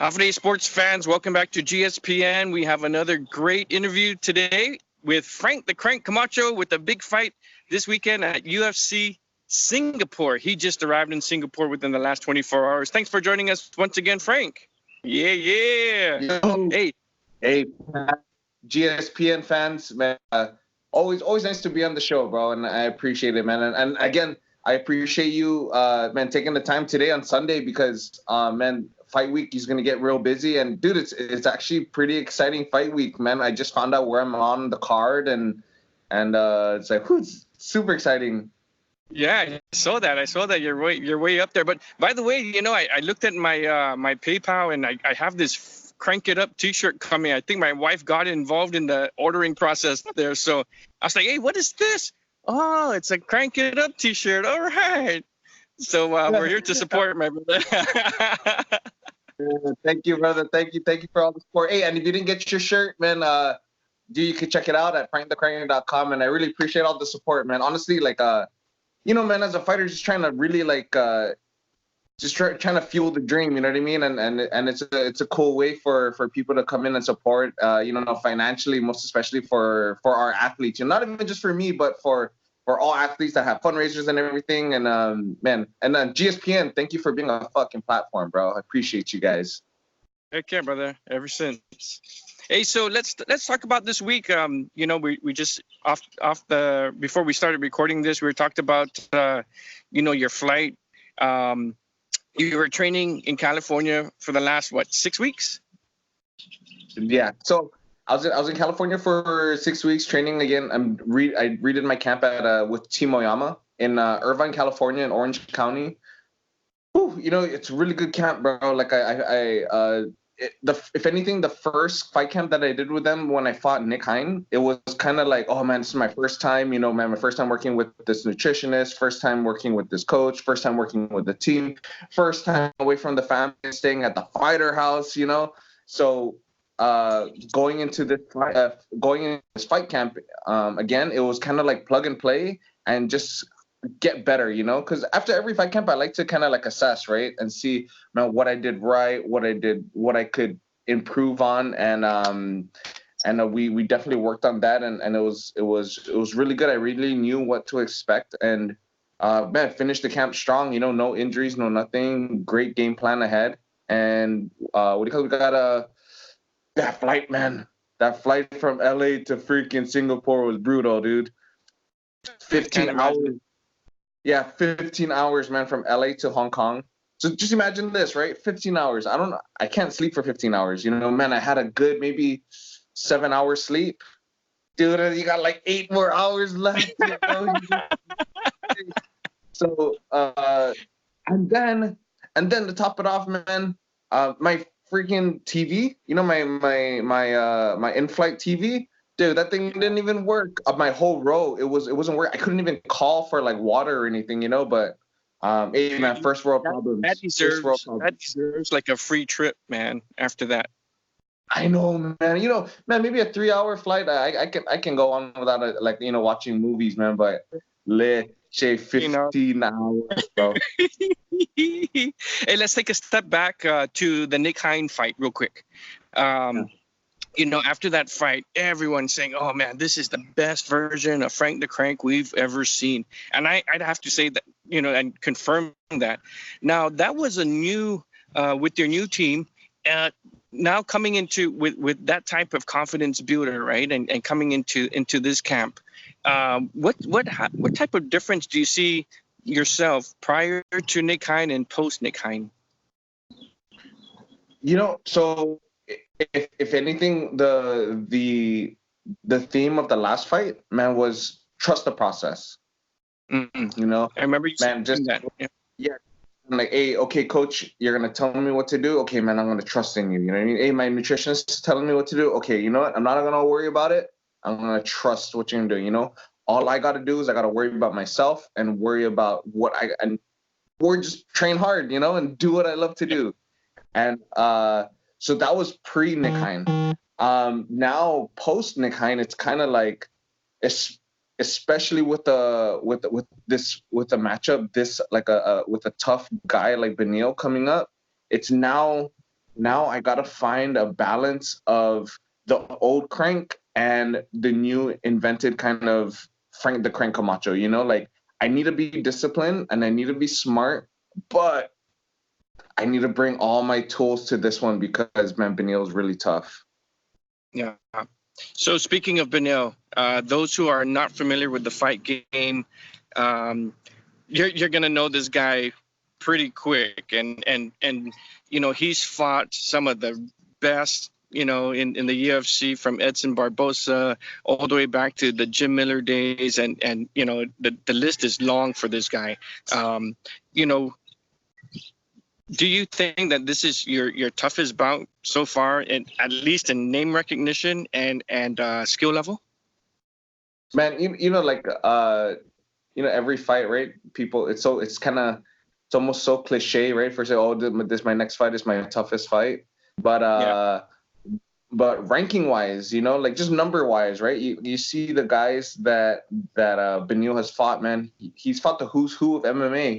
Half Day Sports fans, welcome back to GSPN. We have another great interview today with Frank the Crank Camacho with a big fight this weekend at UFC Singapore. He just arrived in Singapore within the last 24 hours. Thanks for joining us once again, Frank. Yeah. Yo. Hey, GSPN fans, man. Always nice to be on the show, bro, and I appreciate it, man. And again, I appreciate you, man, taking the time today on Sunday because, man, fight week is gonna get real busy. And dude, it's actually pretty exciting fight week, man. I just found out where I'm on the card, and it's like, it's super exciting. Yeah, I saw that. You're way up there. But by the way, I looked at my my PayPal, and I have this Crank It Up T-shirt coming. I think my wife got involved in the ordering process there. So I was like, hey, what is this? Oh, it's a Crank It Up T-shirt. All right. So we're here to support, my brother. Thank you, brother. Thank you for all the support. Hey, and if you didn't get your shirt, man, you can check it out at frankthecranger.com. And I really appreciate all the support, man. Honestly, like, man, as a fighter, just trying to really trying to fuel the dream. You know what I mean? And it's a cool way for people to come in and support. Financially, most especially for our athletes. And not even just for me, but for all athletes that have fundraisers and everything. And man, and GSPN, thank you for being a fucking platform, bro. I appreciate you guys. Take care, brother. Ever since. Hey, so let's talk about this week. We just before we started recording this, we talked about your flight. You were training in California for the last 6 weeks? Yeah. So I was in California for 6 weeks training again. I redid my camp at with Team Oyama in Irvine, California, in Orange County. Whew, it's a really good camp, bro. Like if anything, the first fight camp that I did with them when I fought Nick Hein, it was kind of like, oh man, this is my first time, man, my first time working with this nutritionist, first time working with this coach, first time working with the team, first time away from the family, staying at the fighter house, So going into this fight camp, again, it was kind of like plug and play and just get better, because after every fight camp, I like to kind of like assess, right, and see, what I did right, what I could improve on, and we definitely worked on that, and it was really good. I really knew what to expect, and man, finished the camp strong. No injuries, no nothing. Great game plan ahead, and we got that flight, man. That flight from LA to freaking Singapore was brutal, dude. 15 hours. Yeah, 15 hours, man, from LA to Hong Kong. So just imagine this, right? 15 hours. I can't sleep for 15 hours. Man, I had a good maybe 7 hours sleep. Dude, you got like 8 more hours left. So, and then to top it off, man, my freaking TV, my in-flight TV, dude, that thing didn't even work. My whole row, it wasn't working. I couldn't even call for like water or anything, but hey, man, first world problems. That deserves like a free trip, man, after that. I know, man. Man, maybe a 3-hour flight, I can go on without watching movies, man, but 15 hours, bro. Hey, let's take a step back to the Nick Hein fight real quick. After that fight, everyone's saying, oh, man, this is the best version of Frank the Crank we've ever seen. And I'd have to say that, and confirm that. Now, that was a new, with your new team, now coming into with that type of confidence builder, right? And coming into this camp, what type of difference do you see yourself prior to Nick Hein and post Nick Hein? So if anything, the theme of the last fight, man, was trust the process. Mm-hmm. I remember you saying that. Yeah. I'm like, hey, okay, coach, you're gonna tell me what to do. Okay, man, I'm gonna trust in you. You know what I mean? Hey, my nutritionist is telling me what to do. Okay, you know what? I'm not gonna worry about it. I'm gonna trust what you're gonna do. All I gotta do is I gotta worry about myself and worry about or just train hard, and do what I love to do. And so that was pre Nick Hein. Now post Nick Hein, it's kind of like, especially with the matchup, with a tough guy like Beneil coming up, it's now now I gotta find a balance of the old Crank and the new invented kind of Frank the Crank Camacho. Like I need to be disciplined and I need to be smart, but I need to bring all my tools to this one because man, Benil is really tough. Yeah. So speaking of Benil, those who are not familiar with the fight game, um, you're gonna know this guy pretty quick, and he's fought some of the best in the UFC, from Edson Barbosa all the way back to the Jim Miller days, and the list is long for this guy. Um, you know, do you think that this is your toughest bout so far, at least in name recognition and skill level? Man, like every fight, right? People, it's almost so cliche, right? For say, oh, this my next fight is my toughest fight, but Yeah. but ranking wise, like just number wise, right? You see the guys that Benil has fought, man. He's fought the who's who of MMA,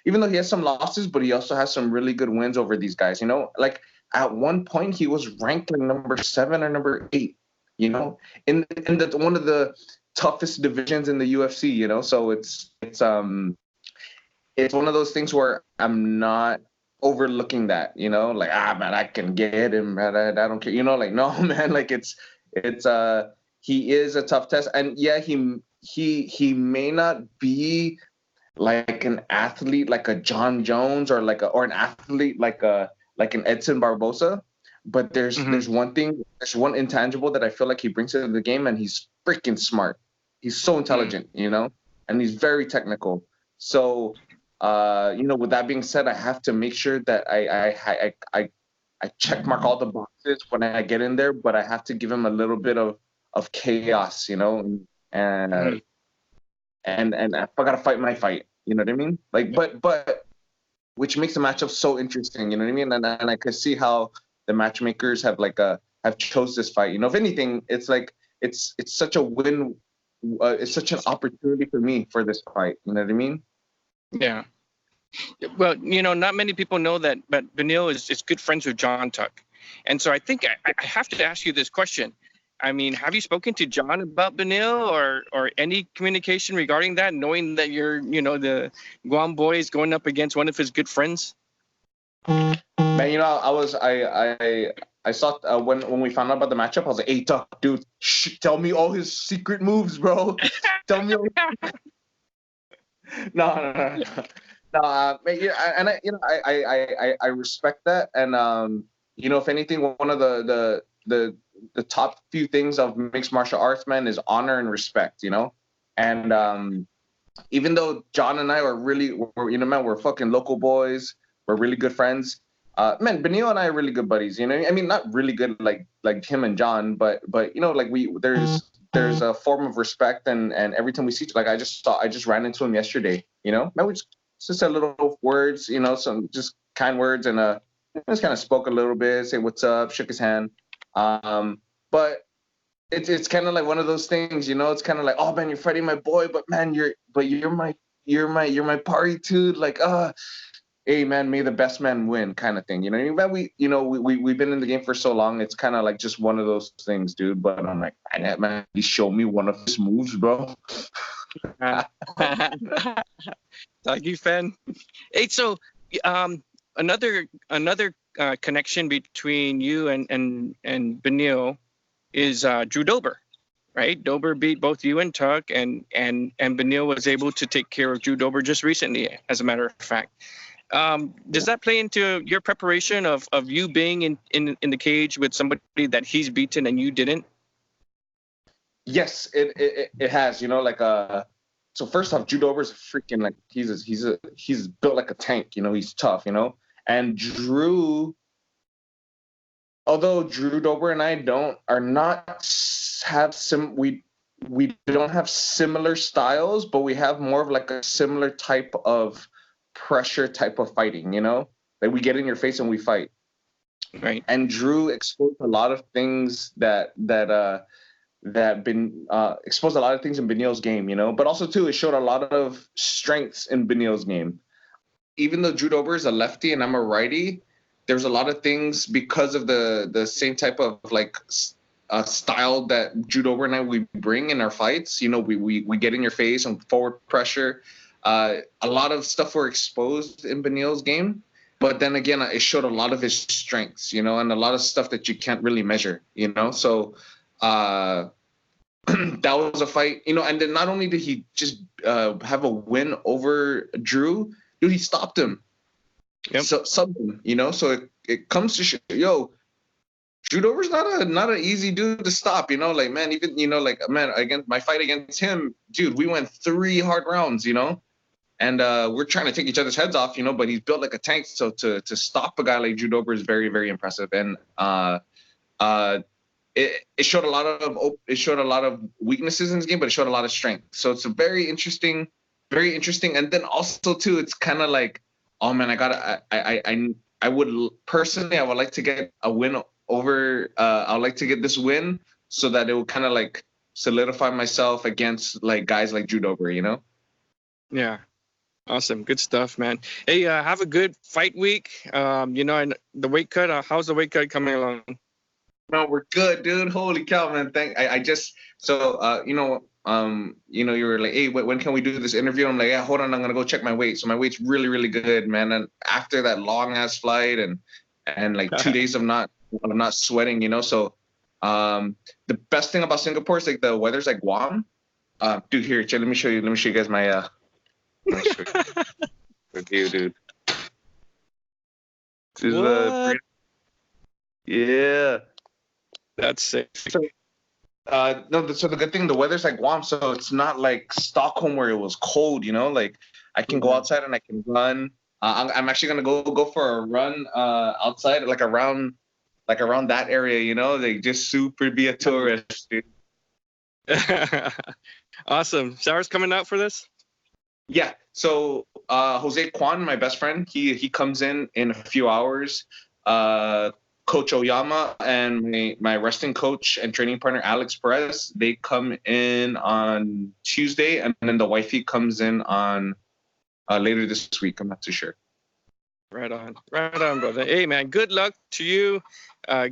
even though he has some losses, but he also has some really good wins over these guys, like at one point he was ranked like number 7 or number 8, in one of the toughest divisions in the UFC, so it's one of those things where I'm not overlooking that, like, man, I can get him, man, I don't care, like, no, man, like it's he is a tough test, and yeah, he may not be like an athlete like a John Jones or or an athlete like an Edson Barbosa, but there's one intangible that I feel like he brings to the game, and he's freaking smart. He's so intelligent, and he's very technical. So with that being said, I have to make sure that I check mark all the boxes when I get in there, but I have to give him a little bit of chaos, and and I gotta fight my fight. You know what I mean? Like, but which makes the matchup so interesting. You know what I mean? And I could see how the matchmakers have chose this fight. If anything, it's like it's such a win. It's such an opportunity for me for this fight. You know what I mean? Yeah. Well, not many people know that, but Benil is good friends with John Tuck. And so I think I have to ask you this question. I mean, have you spoken to John about Benil or any communication regarding that, knowing that you're, the Guam boy is going up against one of his good friends? Man, I saw when we found out about the matchup, I was like, hey, Tuck, dude, tell me all his secret moves, bro. Tell me all No. No, and I respect that, and if anything, one of the top few things of mixed martial arts, man, is honor and respect, and even though John and I are man, we're fucking local boys, we're really good friends. Man, Benil and I are really good buddies, I mean, not really good like him and John, but like there's a form of respect, and every time we see, like I just ran into him yesterday, man, we just said little words, some just kind words, and just kind of spoke a little bit, say what's up, shook his hand, but it's kind of like one of those things, it's kind of like, oh man, you're fighting my boy, but man, you're my party too, like hey man, may the best man win, kind of thing, we've been in the game for so long, it's kind of like just one of those things, dude. But I'm like, man, he showed me one of his moves, bro. Like you, fan. Hey, so another connection between you and Benil is Drew Dober, right? Dober beat both you and Tuck, and Benil was able to take care of Drew Dober just recently, as a matter of fact. Does that play into your preparation of you being in the cage with somebody that he's beaten and you didn't? Yes, it has. So first off, Drew Dober's freaking, like, he's built like a tank. He's tough. And Drew, although Drew Dober and I we don't have similar styles, but we have more of like a similar type of pressure type of fighting, like we get in your face and we fight. Right. And Drew exposed a lot of things exposed a lot of things in Benil's game, but also too, it showed a lot of strengths in Benil's game. Even though Drew Dober is a lefty and I'm a righty, there's a lot of things because of the same type of like style that judo and we bring in our fights. You know, we get in your face and forward pressure. A lot of stuff were exposed in Benil's game, but then again, it showed a lot of his strengths, you know, and a lot of stuff that you can't really measure, you know. So that was a fight, you know. And then not only did he just have a win over Drew, dude, he stopped him. Yep. So something, you know. So it comes to Judover's not an easy dude to stop, you know. Like, man, even, you know, like, man, against my fight against him, dude, we went 3 hard rounds, you know. And we're trying to take each other's heads off, you know, but he's built like a tank. So to stop a guy like Judover is very, very impressive. And it showed a lot of weaknesses in his game, but it showed a lot of strength. So it's a very interesting. And then also too, it's kind of like, oh man, I would personally, I would like to get a win over. I would like to get this win so that it would kind of like solidify myself against like guys like Judover, you know? Yeah. Awesome. Good stuff, man. Hey, have a good fight week. You know, and the weight cut, how's the weight cut coming along? No, we're good, dude. Holy cow, man. You know, you were like, hey, when can we do this interview? I'm like, yeah, hold on, I'm gonna go check my weight. So my weight's really, really good, man. And after that long ass flight and like 2 days of not sweating, you know. So the best thing about Singapore is like the weather's like Guam. Dude, here, let me show you guys my review, dude. This is yeah. That's sick. So the good thing, the weather's like Guam, so it's not like Stockholm where it was cold, you know. Like I can go outside and I can run. I'm actually gonna go for a run outside, like around that area, you know. Like just super be a tourist, dude. Awesome. Sarah's coming out for this? Yeah. So Jose Kwan, my best friend, he comes in a few hours. Coach Oyama and my wrestling coach and training partner Alex Perez, they come in on Tuesday, and then the wifey comes in on later this week. I'm not too sure. Right on, brother. Hey, man, good luck to you.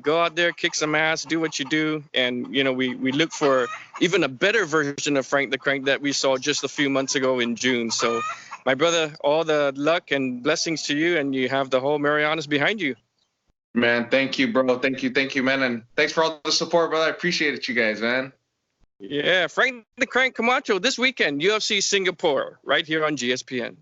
Go out there, kick some ass, do what you do, and you know we look for even a better version of Frank the Crank that we saw just a few months ago in June. So, my brother, all the luck and blessings to you, and you have the whole Marianas behind you. Man, thank you, bro. Thank you, man, and thanks for all the support, brother. I appreciate it, you guys, man. Yeah, Frank the Crank Camacho this weekend, UFC Singapore, right here on GSPN.